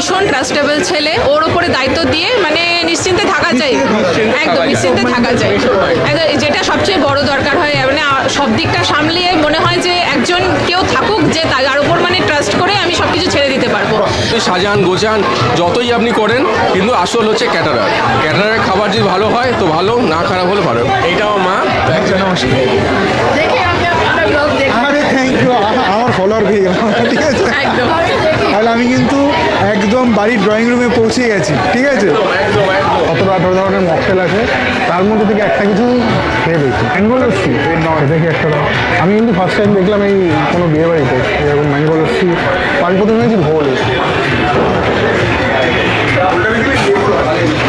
ভীষণ ট্রাস্টেবল ছেলে, ওর ওপরে দায়িত্ব দিয়ে মানে নিশ্চিন্তে থাকা যায়, একদম নিশ্চিন্তে থাকা যায়, যেটা সবচেয়ে বড় দরকার হয়। মানে সব দিকটা সামলিয়ে মনে হয় যে একজন কেউ থাকুক যে তার উপর মানে ট্রাস্ট করে আমি সব কিছু ছেড়ে দিতে পারবো। সাজান গোছান যতই আপনি করেন, কিন্তু আসল হচ্ছে ক্যাটারার। ক্যাটারারের খাবার যদি ভালো হয় তো ভালো, না খারাপ হলে ভালো। এইটাও মা। আরে থ্যাংক ইউ, আমার ফলোয়ার হয়ে গেল, ঠিক আছে। একদম। তাহলে আমি কিন্তু একদম বাড়ির ড্রয়িং রুমে পৌঁছে গেছি, ঠিক আছে। 17-18 ধরনের মকটেল আছে, তার মধ্যে থেকে একটা কিছু খেয়ে দেখি। ম্যাঙ্গো লস্যি দেখি একটা দাও। আমি কিন্তু ফার্স্ট টাইম দেখলাম এই কোনো বিয়ে বাড়িতে এরকম ম্যাঙ্গো লস্যি। আমি প্রথমে নিয়েছি ঘোল,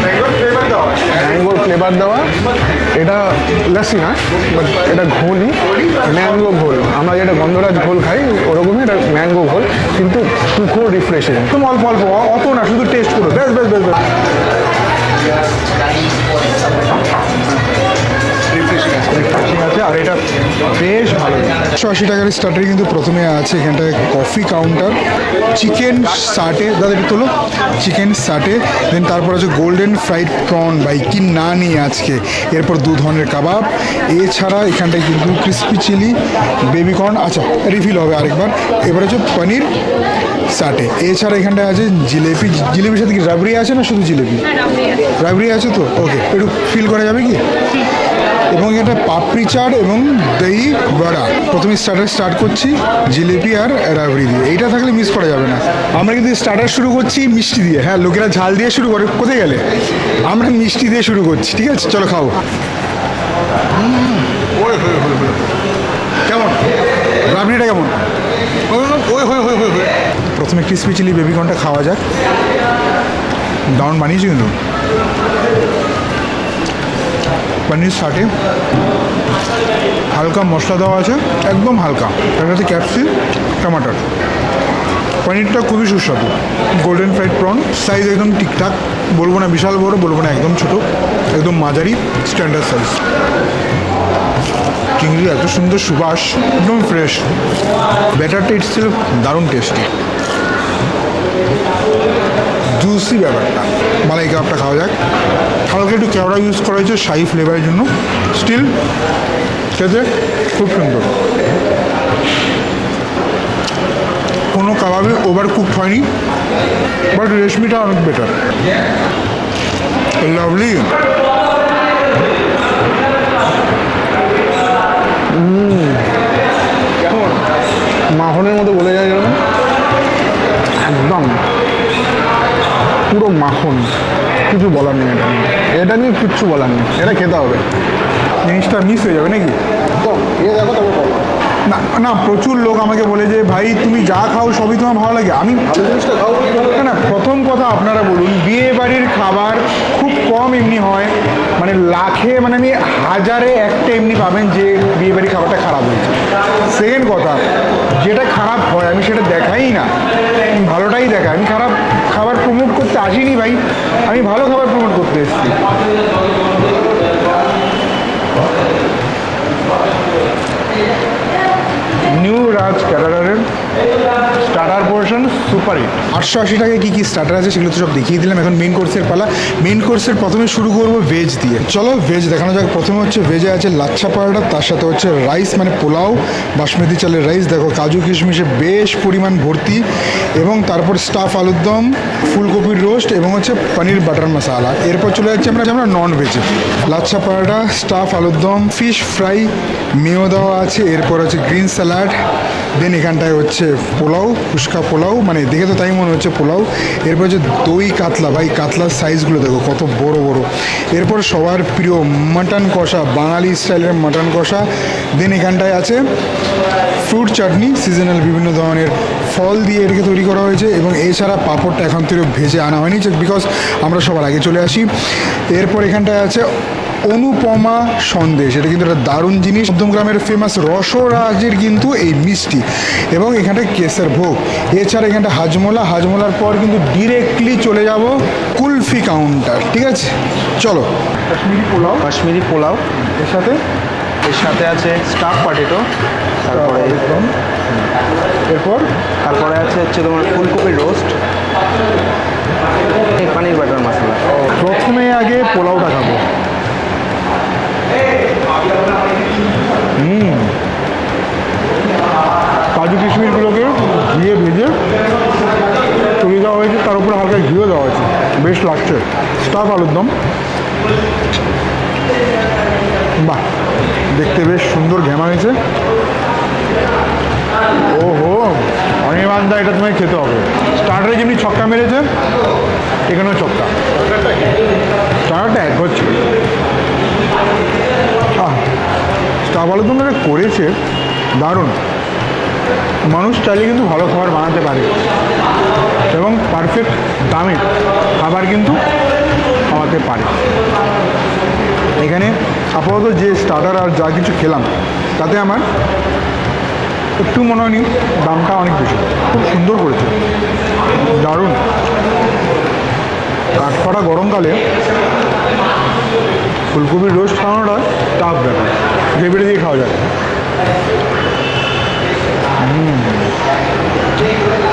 ম্যাঙ্গোর ফ্লেভার দেওয়া। এটা লস্যি না, বাট এটা ঘোলই, ম্যাঙ্গো ঘোল। আমরা যেটা গন্ধরাজ ঘোল খাই ওরকমই এটা ম্যাঙ্গো ঘোল, কিন্তু খুব রিফ্রেশিং। তুমি অল্প অল্প, অত না, শুধু টেস্ট করো। বেশ বেশ বেশ বেশ আছে, আর এটা বেশ ভালো। 180 টাকার স্টার্টারে কিন্তু প্রথমে আছে এখানটায় কফি কাউন্টার, চিকেন সাটে, দাদা একটু তোলো, চিকেন সাটে। দেন তারপর আছে গোল্ডেন ফ্রাইড প্রন, ভাই কি না নিই আজকে। এরপর 2 ধরনের কাবাব, এছাড়া এখানটায় কিন্তু ক্রিসপি চিলি, বেবিকর্ন, আচ্ছা রিফিল হবে আরেকবার। এবার হচ্ছে পনির সাটে, এছাড়া এখানটায় আছে জিলেপি। জিলেপির সাথে কি রাবড়ি আছে না শুধু জিলেপি? রাবড়ি আছে তো, ওকে, একটু ফিল করা যাবে কি? এবং এটা পাপড়ি চাট এবং দই বড়া। প্রথমে স্টার্ট করছি জিলিপি আর রাবড়ি দিয়ে, এইটা থাকলে মিস করা যাবে না। আমরা কিন্তু স্টার্টার শুরু করছি মিষ্টি দিয়ে, হ্যাঁ লোকেরা ঝাল দিয়ে শুরু করে, কোথায় গেলে? আমরা মিষ্টি দিয়ে শুরু করছি, ঠিক আছে, চলো খাও। কেমন রাবড়িটা কেমন? প্রথমে ক্রিসপি চিলি বেবিকর্নটা খাওয়া যাক। দারুণ বানিয়েছি কিন্তু। পনির সাটে হালকা মশলা দেওয়া আছে, একদম হালকা, তার সাথে ক্যাপসিকাম টমাটার। পনিরটা খুবই সুস্বাদু। গোল্ডেন ফ্রাইড প্রন, সাইজ একদম ঠিকঠাক, বলবো না বিশাল বড়, বলবো না একদম ছোট, একদম মাঝারি স্ট্যান্ডার্ড সাইজ। চিংড়ি এত সুন্দর সুবাস, একদম ফ্রেশ। ব্যাটারটা ইটস ছিল দারুণ টেস্টি, জুসি ব্যাপারটা। মালাই কাবাবটা খাওয়া যাক। হালকা একটু কেওড়া ইউজ করা হয়েছে শাহি ফ্লেভারের জন্য, স্টিল খেতে খুব সুন্দর। কোনো কাবাবে ওভার কুকড হয়নি, বাট রেশমিটা অনেক বেটার, লাভলি। কেমন মাখনের মতো বলে যায় যেন, একদম পুরো মাখন, কিছু বলার নেই। এটা নিয়ে কিচ্ছু বলার নেই, এটা খেতে হবে। জিনিসটা মিস হয়ে যাবে নাকি? না না, প্রচুর লোক আমাকে বলে যে ভাই তুমি যা খাও সবই তোমার ভালো লাগে। আমি জিনিসটা খাও না না, প্রথম কথা আপনারা বলুন, বিয়ে বাড়ির খাবার খুব কম এমনি হয়, মানে লাখে, মানে আমি হাজারে একটা এমনি পাবেন যে বিয়ে বাড়ির খাবারটা খারাপ হয়েছে। সেকেন্ড কথা, যেটা খারাপ হয় আমি সেটা দেখাই না, আমি ভালোটাই দেখাই। আমি খারাপ খাবার প্রমোট করতে আসিনি ভাই, আমি ভালো খাবার প্রমোট করতে এসেছি। নিউ রাজ ক্যাটারারের স্টার্টার পোর্শন সুপার হিট। 880 টাকায় কী কী স্টার্টার আছে সেগুলো তো সব দেখিয়ে দিলাম। এখন মেন কোর্সের পালা। মেন কোর্সের প্রথমে শুরু করবো ভেজ দিয়ে। চলো ভেজ দেখানো যাক। প্রথমে হচ্ছে ভেজে আছে লাচ্ছা পরোটা, তার সাথে হচ্ছে রাইস মানে পোলাও, বাসমতি চালের রাইস, দেখো কাজু কিশমিশে বেশ পরিমাণ ভর্তি, এবং তারপর স্টাফ আলুর দম, ফুলকপির রোস্ট, এবং হচ্ছে পনির বাটার মশালা। এরপর চলে যাচ্ছে আমরা নন ভেজে। লাচ্ছা পরোটা, স্টাফ আলুর দম, ফিশ ফ্রাই, মেয়ো দেওয়া আছে, এরপর হচ্ছে গ্রিন স্যালাড, দেন এখানটায় হচ্ছে পোলাও, ফুচকা পোলাও, মানে দেখে তো তাই মনে হচ্ছে পোলাও। এরপর হচ্ছে দই কাতলা, ভাই কাতলার সাইজগুলো দেখো কত বড় বড়। এরপর সবার প্রিয় মাটন কষা, বাঙালি স্টাইলের মাটন কষা। দেন এখানটায় আছে ফ্রুট চাটনি, সিজনাল বিভিন্ন ধরনের ফল দিয়ে এটাকে তৈরি করা হয়েছে, এবং এছাড়া পাঁপড়টা এখন থেকে ভেজে আনা হয়নি বিকজ আমরা সবার আগে চলে আসি। এরপর এখানটায় আছে অনুপমা সন্দেশ, এটা কিন্তু একটা দারুণ জিনিস। মধ্যমগ্রামের ফেমাস রসরাজের কিন্তু এই মিষ্টি, এবং এখানটা কেসের ভোগ। এছাড়া এখানটা হাজমোলা, হাজমোলার পর কিন্তু ডিরেক্টলি চলে যাব কুলফি কাউন্টার, ঠিক আছে চলো। কাশ্মীরি পোলাও, এর সাথে আছে স্টাফ পটেটো, তারপরে এরপর তারপরে আছে হচ্ছে তোমার ফুলকপির রোস্ট, হালকা ঘিও দেওয়া আছে, বেশ লাগছে। স্টাফ আলুর দম, বাহ, দেখতে বেশ সুন্দর ঘ্যামা হয়েছে। ওহো, অনির্বাণদা, এটা তোমায় খেতে হবে। স্টার্টারে যেমনি ছক্কা মেরেছে, এখানেও ছক্কা। স্টার্টারটা এক হচ্ছে, স্টাফ আলুর দম এটা করেছে দারুণ। মানুষ চাইলে কিন্তু ভালো খাবার বানাতে পারে এবং পারফেক্ট দামে খাবার কিন্তু খাওয়াতে পারে। এখানে আপাতত যে স্টার্টার আর যা কিছু খেলাম তাতে আমার একটু মনে হয়নি দামটা অনেক বেশি। খুব সুন্দর করেছে, দারুণ। কাঠফাটা গরমকালে ফুলকপির রোস্ট খাওয়ানোটা টাফ ব্যাপার, গ্রেভিটা দিয়ে খাওয়া যায়।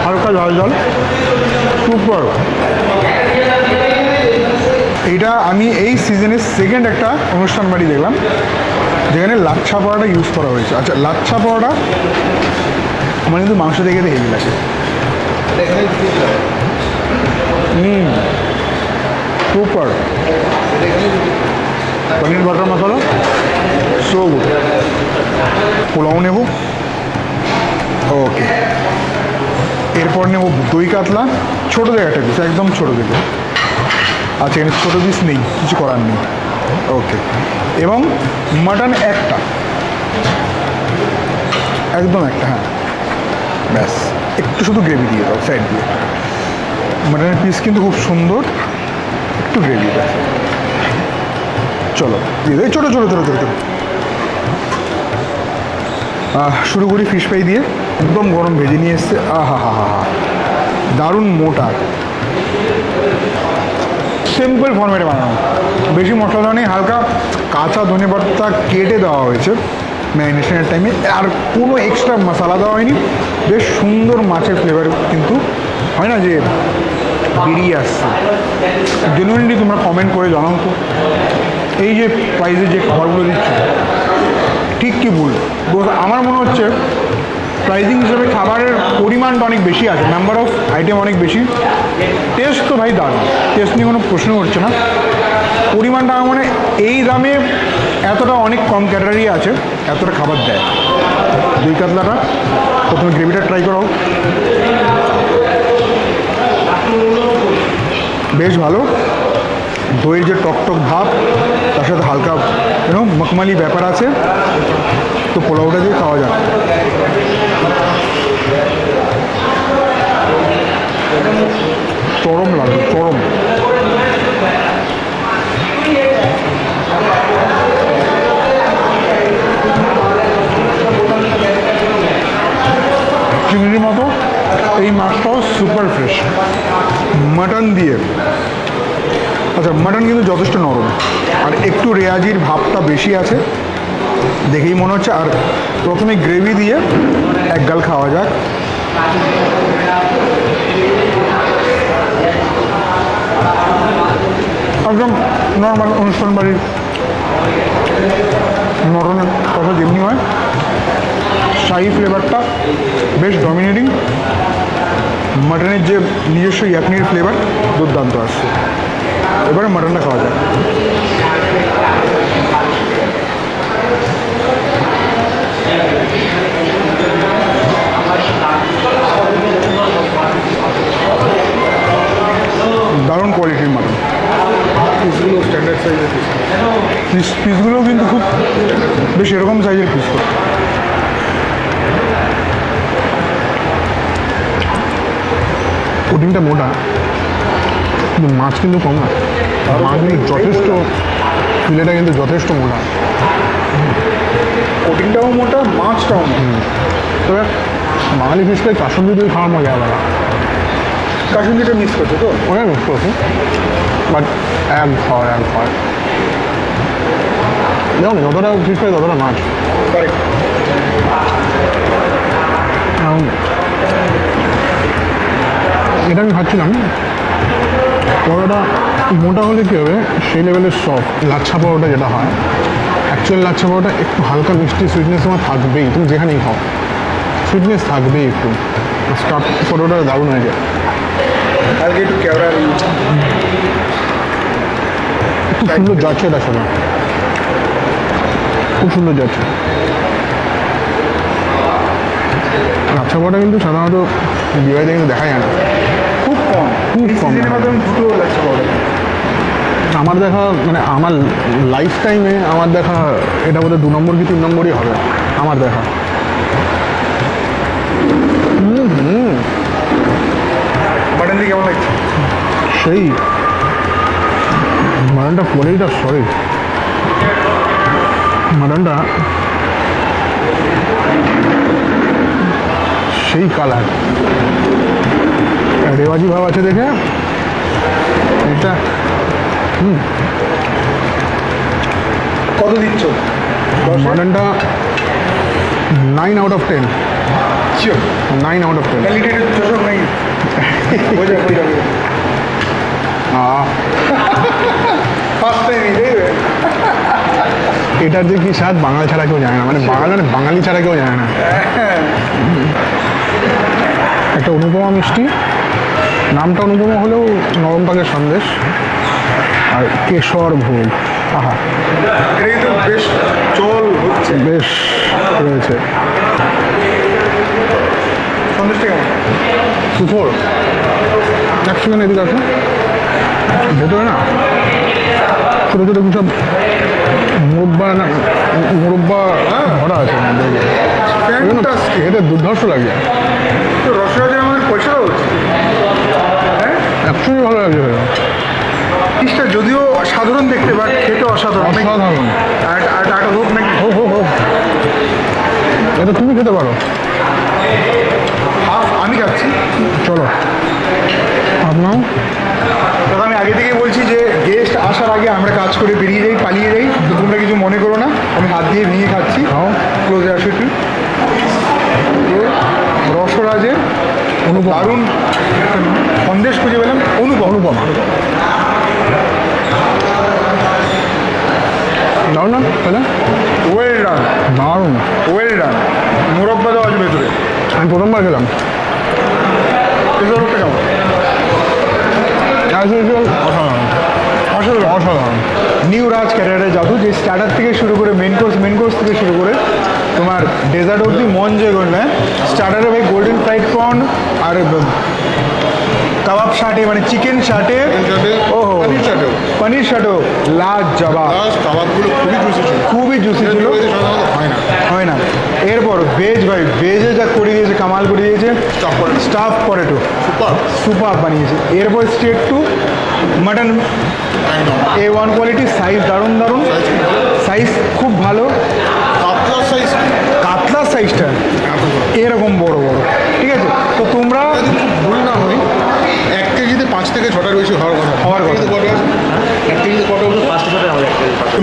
হালকা ঝাল ঝাল, সুপার। এইটা আমি এই সিজনের সেকেন্ড একটা অনুষ্ঠান বাড়ি দেখলাম যেখানে লাচ্ছা পরোটা ইউজ করা হয়েছে। আচ্ছা, লাচ্ছা পরোটা আমার কিন্তু মাংস দেখে হেভি লাগে। সুপার। পনির বাটার মশলা সো গুড। পোলাও নেব, ওকে। এরপর নেব দই কাতলা, ছোটো থেকে একটা পিস, একদম ছোটো থেকে। আচ্ছা, এখানে ছোটো পিস নেই, কিছু করার নেই, ওকে। এবং মাটন একটা, একদম একটা, হ্যাঁ ব্যাস। একটু শুধু গ্রেভি দিয়ে দাও সাইড দিয়ে। মাটনের পিস কিন্তু খুব সুন্দর, একটু গ্রেভি দেয়। চলো দিয়ে দেয়, ছোটো ছোটো ছোটো ছোটো ছোটো। শুরু করি ফিশ ফ্রাই দিয়ে, একদম গরম ভেজে নিয়ে এসছে। আহা হা হা হা, দারুণ মোটা, সিম্পল ফর্মেটে বানানো, বেশি মশলা নেই। হালকা কাঁচা ধনেপাতা কেটে দেওয়া হয়েছে ম্যারিনেশনের টাইমে, আর কোনো এক্সট্রা মশলা দেওয়া হয়নি। বেশ সুন্দর মাছের ফ্লেভার কিন্তু হয় না যে বেরিয়ে আসছে। জেনুইনলি তোমরা কমেন্ট করে জানাও তো, এই যে প্রাইজে যে খাবারগুলো দিচ্ছে ঠিক কি ভুল? আমার মনে হচ্ছে প্রাইজিং হিসেবে খাবারের পরিমাণটা অনেক বেশি আছে, নাম্বার অফ আইটেম অনেক বেশি। টেস্ট তো ভাই দারুণ, টেস্ট নিয়ে কোনো প্রশ্ন উঠছে না। পরিমাণটা মানে এই দামে এতটা অনেক কম ক্যাটারি আছে, এতটা খাবার দেয়। দই কাতলাটা প্রথমে গ্রেভিটা ট্রাই করাও, বেশ ভালো। দইয়ের যে টকটক ভাব, তার সাথে হালকা মখমালি ব্যাপার আছে, তো পোলাওটা দিয়ে খাওয়া যাক। চরম লাগবে, চরম। চিংড়ির মতো এই মাছটাও সুপার ফ্রেশ। মাটন দিয়ে, আচ্ছা মাটন কিন্তু যথেষ্ট নরম আর একটু রেয়াজির ভাবটা বেশি আছে দেখেই মনে হচ্ছে। আর প্রথমে গ্রেভি দিয়ে এক গাল খাওয়া যাক। একদম নর্মাল অনুষ্ঠান বাড়ির মটনের কথা যেমনি হয়, শাহি ফ্লেভারটা বেশ ডমিনেটিং। মাটনের যে নিজস্ব ইয়াকনির ফ্লেভার দুর্দান্ত আসছে। এবারে মাটনটা খাওয়া যায়। দারুণ কোয়ালিটির মাটন। পিসগুলো স্ট্যান্ডার্ড সাইজের পিসগুলোও কিন্তু খুব বেশ এরকম সাইজের পিস। কোটিংটা মোটা কিন্তু মাছ কিন্তু কম না, মাছ কিন্তু যথেষ্ট, ফিলেটা কিন্তু যথেষ্ট মোটা। কোটিংটাও মোটা, মাছটাও মোটা। তবে বাঙালি ফিশ ফ্রাই কাসুন্দি দিয়ে খাওয়ার মজা আলাদা। কাসুন্দিটা মিস করছে তো? ওটা মিস করছে, বাট এক ঘর দেখুন যতটা ফিশ ফ্রাই ততটা মাছ। এটা আমি ভাবছিলাম পরোটা মোটা হলে কী হবে, সেই লেভেলের সফট লাচ্ছা পরোটা যেটা হয়, অ্যাকচুয়াল লাচ্ছা পরোটা একটু হালকা মিষ্টি সুইটনেস আমার থাকবেই, তুমি যেখানেই খাও সুইটনেস থাকবেই একটু। স্টাফ পরোটা দারুণ হয়ে যায়। I'll get to Kerala. খুব সুন্দর যাচ্ছে এটা শোনা, খুব সুন্দর যাচ্ছে। লাচ্ছা পরোটা কিন্তু সাধারণত বিয়েবাড়িতে কিন্তু দেখা যায় না, খুব কম। খুব কম। সিজনের মধ্যে আমি দুটো লাচ্ছা পাওয়া যায়। আমার দেখা মানে আমার লাইফ টাইমে আমার দেখা এটা বোধহয় 2 নম্বর কি 3 নম্বরই হবে আমার দেখা। মাটন দিয়ে কেমন লাগছে? সেই মাটনটা পরেইটা সরি মাটনটা সেই কালার, রেওয়াজি ভাব আছে দেখে এটা। কত দিচ্ছ? মাটনটা 9 out of 10, sure 9 out of 10। ক্যালিটেড চষক নাকি? বোঝা বোঝা ফার্স্ট টাইম দেখবে। এটার যে কি স্বাদ বাঙালি ছাড়া কেউ জানে না, মানে বাঙালি ছাড়া কেউ জানে না। একটা অনুপমা মিষ্টি, নামটা অনুপমা হলেও নরম পাকের সন্দেশ, আর কেশর ভোগ। আহা, এটা কিন্তু বেশ চল হচ্ছে। বেশ রয়েছে। সন্দেশটা কেমন? সুফোর একসঙ্গে এদিকে আছে, ভেতরে না ছোটো ছোটো সব মুরব্বা ভরা আছে। Fantastic. এটা দুর্ধর্ষ লাগে, তো রসরাজের আমাদের পয়সাও হচ্ছে। হ্যাঁ, একসঙ্গে ভালো লাগছে। জিনিসটা যদিও সাধারণ দেখতে, বাট খেতে অসাধারণ। অসাধারণ। আর একটা হোক নাকি? হো এটা তুমি খেতে পারো। হাফ আমি খাচ্ছি। চলো আপনাও। দাদা আমি আগে থেকেই বলছি যে গেস্ট আসার আগে আমরা কাজ করে বেরিয়ে যাই, পালিয়ে যাই, তো তোমরা কিছু মনে করো না। আমি হাত দিয়ে ভেঙে খাচ্ছি। খাও। ক্লোজে আসো একটু। রসরাজের দারুণ সন্দেশ খুঁজে পেলাম। অনুপমা দারুণ না তাহলে? ওয়েল রান, দারুণ। Well run. মোরব্বা দেওয়া আছে ভেতরে। আমি প্রথমবার খেলাম। তেজরটা কেমন? অসাধারণ অসাধারণ। অসাধারণ। নিউ রাজ ক্যাটারারে জাদু, যে স্টার্টার থেকে শুরু করে মেন কোর্স থেকে শুরু করে তোমার ডেজার্ট অবধি মন জয় করলে। স্টার্টারে ভাই গোল্ডেন ফ্রাইড প্রন আর কাবাব শাটে, মানে চিকেন শাটে, ওহো পনির শাটো লাজবাব। কাবাবগুলো খুবই জুসি ছিল, খুবই জুসি ছিল, হয় না। হয় না। এরপর ভেজ ভাই, ভেজে যা করে দিয়েছে, কামাল করে দিয়েছে। স্টাফ পটেটো সুপার বানিয়েছে। এরপর straight to mutton A1 quality, size দারুণ দারুণ, সাইজ খুব ভালো। কাতলার সাইজটা এরকম বড় বড়, ঠিক আছে। তো তোমরা ভুল না হই, 1 কেজিতে 5 থেকে 6টার বেশি হওয়ার কথা। 1 কেজিতে কত হলো? 5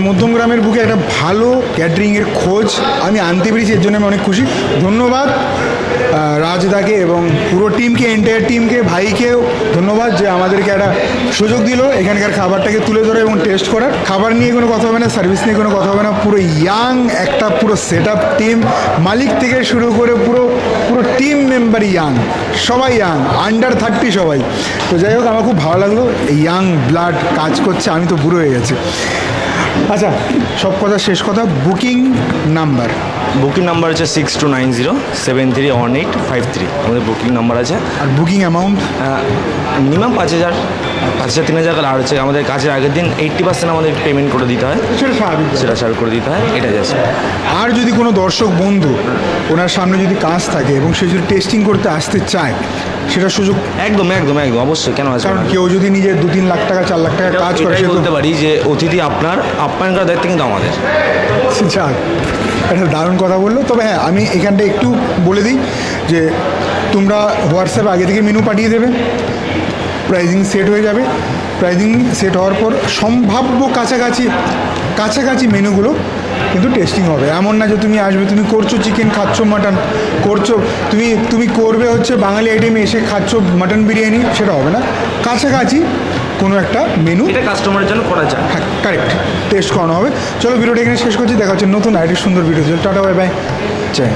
মধ্যমগ্রামের বুকে একটা ভালো ক্যাটারিংয়ের খোঁজ আমি আনতে পেরেছি, এর জন্য আমি অনেক খুশি। ধন্যবাদ রাজদাকে এবং পুরো টিমকে, এন্টায়ার টিমকে, ভাইকেও ধন্যবাদ যে আমাদেরকে একটা সুযোগ দিল এখানকার খাবারটাকে তুলে ধরে এবং টেস্ট করার। খাবার নিয়ে কোনো কথা হবে না, সার্ভিস নিয়ে কোনো কথা হবে না, পুরো ইয়াং একটা পুরো সেট আপ টিম, মালিক থেকে শুরু করে পুরো টিম মেম্বার ইয়াং, সবাই ইয়াং, আন্ডার 30 সবাই। তো যাই হোক, আমার খুব ভালো লাগলো, ইয়াং ব্লাড কাজ করছে, আমি তো বুড়ো হয়ে গেছি। আচ্ছা, সব কথা শেষ কথা, বুকিং নাম্বার হচ্ছে 6290731853। আমাদের বুকিং নাম্বার আছে। আর বুকিং অ্যামাউন্ট মিনিমাম 5000 3000 আর হচ্ছে আমাদের কাজের আগের দিন 80% আমাদের পেমেন্ট করে দিতে হয়, সেটা স্বাভাবিক। সেটা শেয়ার করে দিতে হয়, এটা জাস্ট। আর যদি কোনো দর্শক বন্ধু ওনার সামনে যদি কাজ থাকে এবং সে যদি টেস্টিং করতে আসতে চায়, সেটা সুযোগ, একদম একদম একদম অবশ্যই, কেন আসবে কারণ না? কেউ যদি নিজে 2-3 লাখ টাকা 4 লাখ টাকা কাজ করে, এটাই সে তো বলতে পারি যে অতিথি আপনার আপ্যায়ন করার দায়িত্ব কিন্তু আমাদের। যাক, একটা দারুণ কথা বললো। তবে হ্যাঁ, আমি এখানটা একটু বলে দিই যে তোমরা হোয়াটসঅ্যাপে আগে থেকে মেনু পাঠিয়ে দেবে, প্রাইজিং সেট হয়ে যাবে। প্রাইজিং সেট হওয়ার পর সম্ভাব্য কাছাকাছি মেনুগুলো কিন্তু টেস্টিং হবে। এমন না যে তুমি আসবে, তুমি করছো চিকেন, খাচ্ছ মাটন, করছো তুমি করবে হচ্ছে বাঙালি আইটেমে এসে খাচ্ছ মাটন বিরিয়ানি, সেটা হবে না। কাছাকাছি কোনো একটা মেনু, এটা কাস্টমারের জন্য করা যায়। হ্যাঁ কারেক্ট, টেস্ট করানো হবে। চলো ভিডিওটা এখানে শেষ করছি, দেখা হচ্ছে নতুন আইটের সুন্দর ভিডিও। চলো টাটা, বাই বাই, জয়।